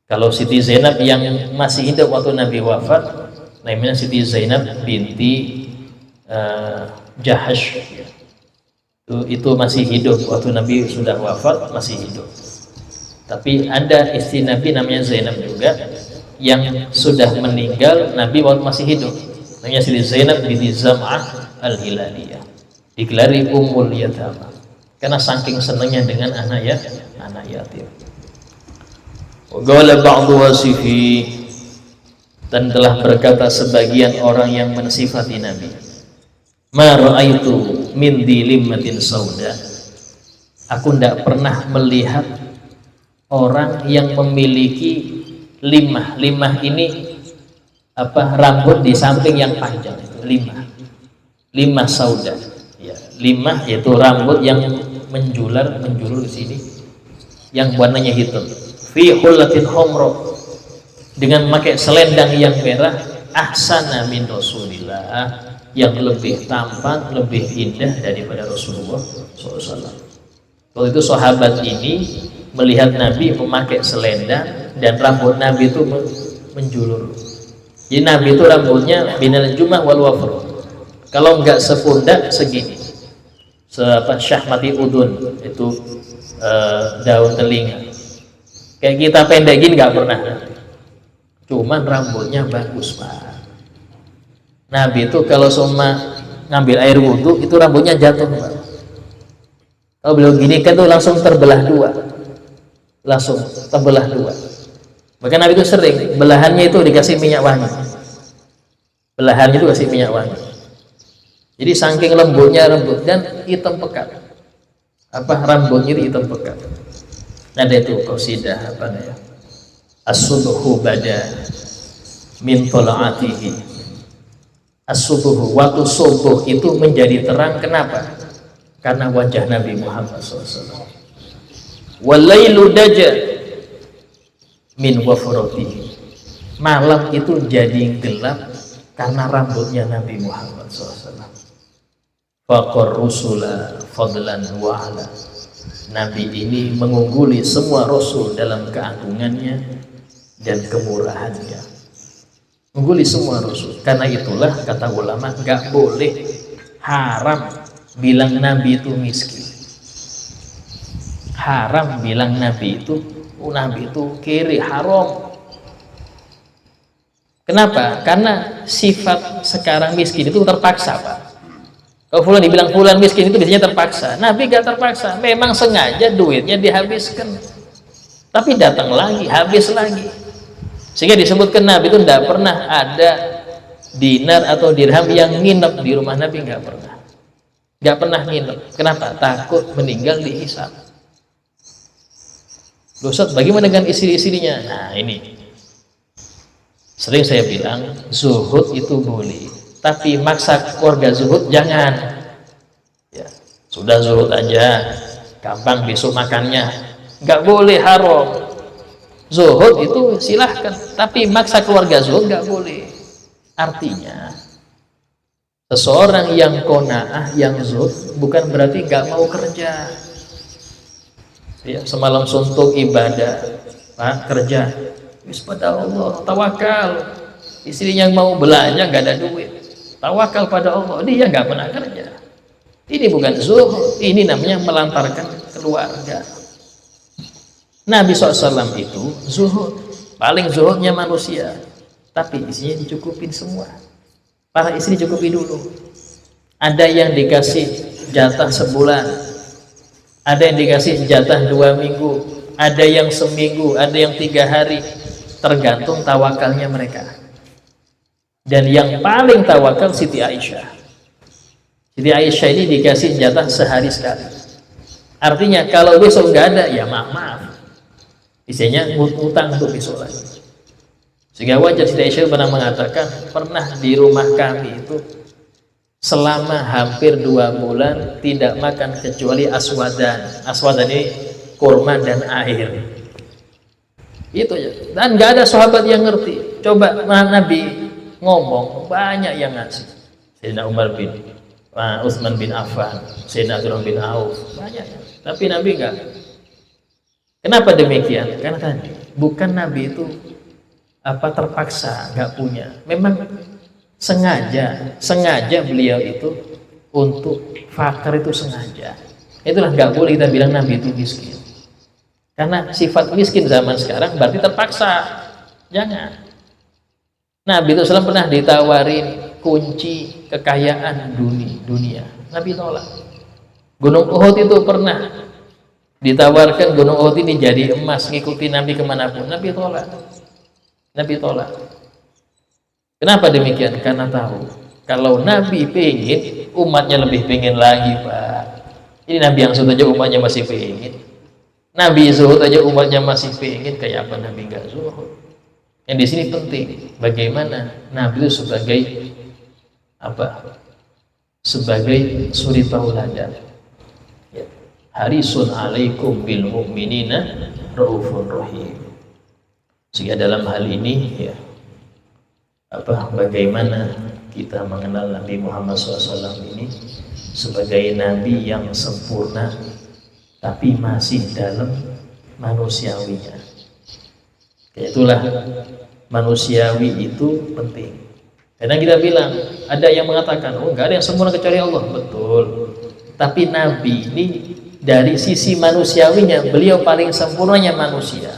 Kalau Siti Zainab yang masih hidup waktu Nabi wafat namanya Siti Zainab binti Jahash, itu masih hidup waktu Nabi sudah wafat, masih hidup. Tapi ada istri Nabi namanya Zainab juga yang sudah meninggal Nabi waktu masih hidup, namanya Siti Zainab binti Zam'ah Al-Hilaliyah, digelari Ummul Yatama karena saking senangnya dengan anak yatim. Qala ba'du wasifi, dan telah berkata sebagian orang yang mensifati Nabi, ma ra'aitu min dilimmatin sauda, aku tidak pernah melihat orang yang memiliki limah. Limah ini rambut di samping yang panjang, itu limah sauda. Ya, limah yaitu rambut yang menjulur di sini, yang warnanya hitam. Fi hullatin humra, dengan memakai selendang yang merah. Ahsana min Rasulillah, yang lebih tampan, lebih indah daripada Rasulullah SAW. Waktu itu sahabat ini melihat Nabi memakai selendang dan rambut Nabi itu menjulur. Jadi Nabi itu rambutnya binal jumah wal wafr, kalau enggak sepundak segini, syahmati udun, itu daun telinga. Kayak kita pendekin nggak pernah. Cuman rambutnya bagus, Pak. Nabi itu kalau sama ngambil air wudhu itu rambutnya jatuh, Pak. Kalau beliau gini kan tuh langsung terbelah dua, Bahkan Nabi itu sering belahannya itu dikasih minyak wangi, jadi saking lembutnya rambut dan hitam pekat, rambutnya itu hitam pekat. Ada itu qasidah as-subhu bada min tola'atihi. As-subuh, waktu subuh itu menjadi terang. Kenapa? Karena wajah Nabi Muhammad SAW. Walailu daja min wafratihi, malam itu jadi gelap karena rambutnya Nabi Muhammad SAW. Faqar rusula fadlan wa ala, Nabi ini mengungguli semua Rasul dalam keagungannya dan kemurahannya, mengungguli semua Rasul. Karena itulah kata ulama, nggak boleh, haram bilang Nabi itu miskin, haram bilang Nabi itu kiri, haram. Kenapa? Karena sifat sekarang miskin itu terpaksa, Pak. Kalau fulan dibilang fulan miskin itu biasanya terpaksa. Nabi gak terpaksa, memang sengaja duitnya dihabiskan, tapi datang lagi, habis lagi. Sehingga disebutkan Nabi itu tidak pernah ada dinar atau dirham yang nginep di rumah Nabi, nggak pernah nginep. Kenapa? Takut meninggal dihisab. Ustaz, bagaimana dengan istri-istrinya? Nah, ini sering saya bilang, zuhud itu boleh, tapi maksa keluarga zuhud jangan. Ya, sudah zuhud aja, gampang besok makannya, nggak boleh, haram. Zuhud itu silahkan, tapi maksa keluarga zuhud nggak boleh. Artinya seseorang yang qanaah, yang zuhud, bukan berarti nggak mau kerja. Ya, semalam suntuk ibadah, Pak, kerja, wis pada Allah, tawakal. Istri yang mau belanja nggak ada duit, tawakal pada Allah, dia nggak pernah kerja. Ini bukan zuhud, ini namanya melantarkan keluarga. Nabi SAW itu zuhud, paling zuhudnya manusia, tapi isinya dicukupin semua. Para istri cukupi dulu. Ada yang dikasih jatah sebulan Ada yang dikasih jatah 2 minggu, ada yang seminggu, ada yang 3 hari, tergantung tawakalnya mereka. Dan yang paling tawakal Siti Aisyah. Siti Aisyah ini dikasih jatah sehari sekali. Artinya kalau besok nggak ada, ya maaf. Isinya ngutang untuk besok lagi. Sehingga wajar Siti Aisyah pernah mengatakan, pernah di rumah kami itu selama hampir 2 bulan tidak makan kecuali aswadan. Aswadan ini kurma dan air. Itu ya. Dan nggak ada sahabat yang ngerti. Coba Nabi ngomong, banyak yang ngasih. Sayyidina Umar bin Utsman bin Affan, Sayyidina Abdurrahman bin Auf, banyak. Tapi Nabi enggak. Kenapa demikian? Karena tadi bukan Nabi itu terpaksa, enggak punya. Memang sengaja beliau itu untuk fakir itu sengaja. Itulah enggak boleh kita bilang Nabi itu miskin. Karena sifat miskin zaman sekarang berarti terpaksa. Jangan. Nabi itu SAW pernah ditawarin kunci kekayaan dunia. Nabi tolak. Gunung Uhud itu pernah ditawarkan Gunung Uhud ini jadi emas, ngikuti Nabi kemanapun. Nabi tolak. Kenapa demikian? Karena tahu kalau Nabi pengen, umatnya lebih pengen lagi, Pak. Ini Nabi yang zuhud aja umatnya masih pengen. Nabi zuhud aja umatnya masih pengen, kayak apa Nabi nggak zuhud? Yang di sini penting, bagaimana Nabi itu sebagai suri tauladan. Ya. Harisun alaikum bil mu'minina raufur rahim. Sehingga dalam hal ini ya bagaimana kita mengenal Nabi Muhammad SAW ini sebagai Nabi yang sempurna tapi masih dalam manusiawinya. Itulah manusiawi itu penting. Kadang kita bilang ada yang mengatakan, oh nggak ada yang sempurna kecuali Allah. Betul. Tapi Nabi ini dari sisi manusiawinya beliau paling sempurnanya manusia.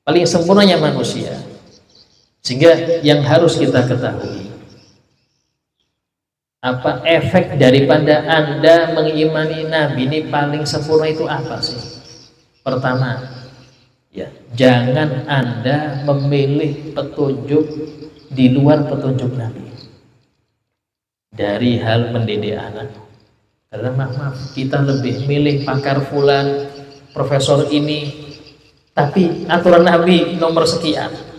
Paling sempurnanya manusia. Sehingga yang harus kita ketahui, apa efek daripada Anda mengimani Nabi ini paling sempurna itu apa sih? Pertama, ya, jangan Anda memilih petunjuk di luar petunjuk Nabi. Dari hal mendidik anak. Karena maaf, kita lebih milih pakar fulan, profesor ini, tapi aturan Nabi nomor sekian.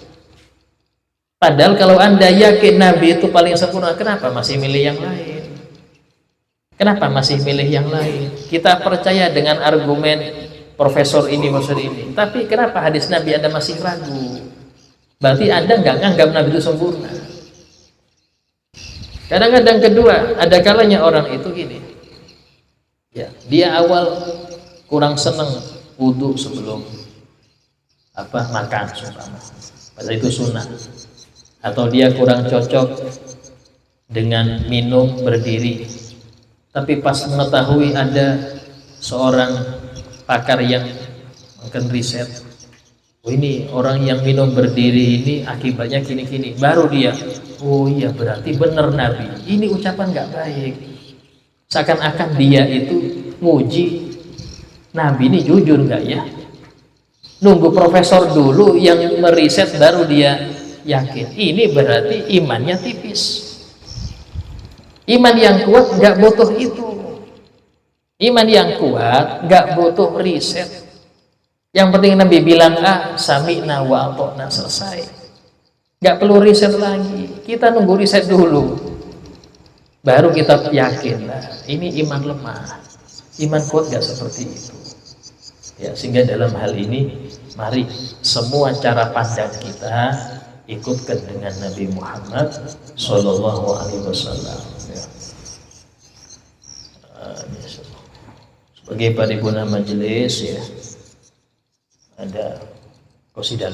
Padahal kalau Anda yakin Nabi itu paling sempurna, kenapa masih milih yang lain? Kenapa masih milih yang lain? Kita percaya dengan argumen profesor ini, tapi kenapa hadis Nabi Anda masih ragu? Berarti Anda nggak nganggap Nabi itu sempurna. Kadang-kadang kedua, ada kalanya orang itu gini, ya, dia awal kurang seneng wudhu sebelum makan, padahal itu sunnah. Atau dia kurang cocok dengan minum berdiri, tapi pas mengetahui ada seorang pakar yang mungkin riset, oh ini orang yang minum berdiri ini akibatnya gini-gini, baru dia, oh iya berarti benar Nabi, ini ucapan nggak baik. Seakan-akan dia itu nguji Nabi ini jujur nggak ya, nunggu profesor dulu yang meriset baru dia yakin. Ini berarti imannya tipis. Iman yang kuat nggak butuh itu. Iman yang kuat nggak butuh riset. Yang penting Nabi bilang sami'na wa ata'na, selesai. Nggak perlu riset lagi. Kita nunggu riset dulu, baru kita yakin. Ini iman lemah. Iman kuat nggak seperti itu. Ya, sehingga dalam hal ini mari semua cara pandang kita ikutkan dengan Nabi Muhammad Sallallahu Alaihi Wasallam. Ya. Sebagai paripurna majelis, ya, ada qasidah.